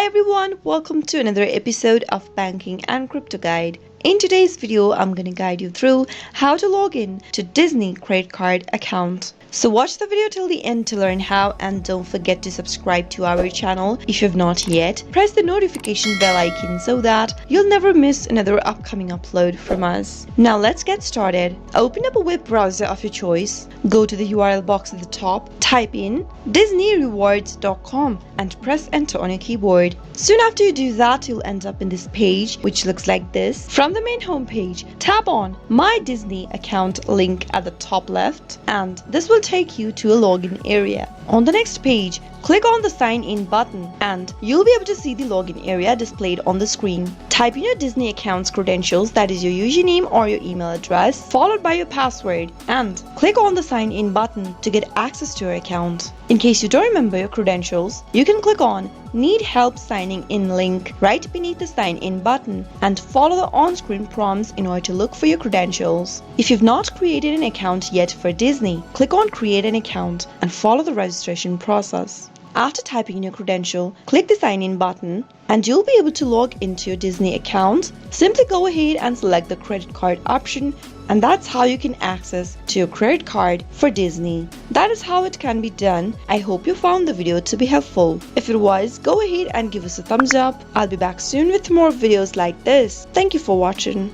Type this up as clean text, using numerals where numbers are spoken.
everyone, welcome to another episode of Banking and Crypto Guide. In today's video, I'm going to guide you through how to log in to Disney credit card account. So watch the video till the end to learn how, and don't forget to subscribe to our channel if you have not yet. Press the notification bell icon so that you'll never miss another upcoming upload from us. Now let's get started. Open up a web browser of your choice. Go to the URL box at the top, type in disneyrewards.com and press enter on your keyboard. Soon after you do that, you'll end up in this page which looks like this. From the main home page, tap on My Disney Account link at the top left, and this will take you to a login area. On the next page, click on the sign in button and you'll be able to see the login area displayed on the screen. Type in your Disney account's credentials, that is your username or your email address, followed by your password, and click on the sign in button to get access to your account. In case you don't remember your credentials, you can click on Need Help Signing In link right beneath the sign in button and follow the on-screen prompts in order to look for your credentials. If you've not created an account yet for Disney, click on Create an Account and follow the registration process. After typing in your credential, click the sign in button and you'll be able to log into your Disney account. Simply go ahead and select the credit card option, and that's how you can access to your credit card for Disney. That is how it can be done. I hope you found the video to be helpful. If it was, go ahead and give us a thumbs up. I'll be back soon with more videos like this. Thank you for watching.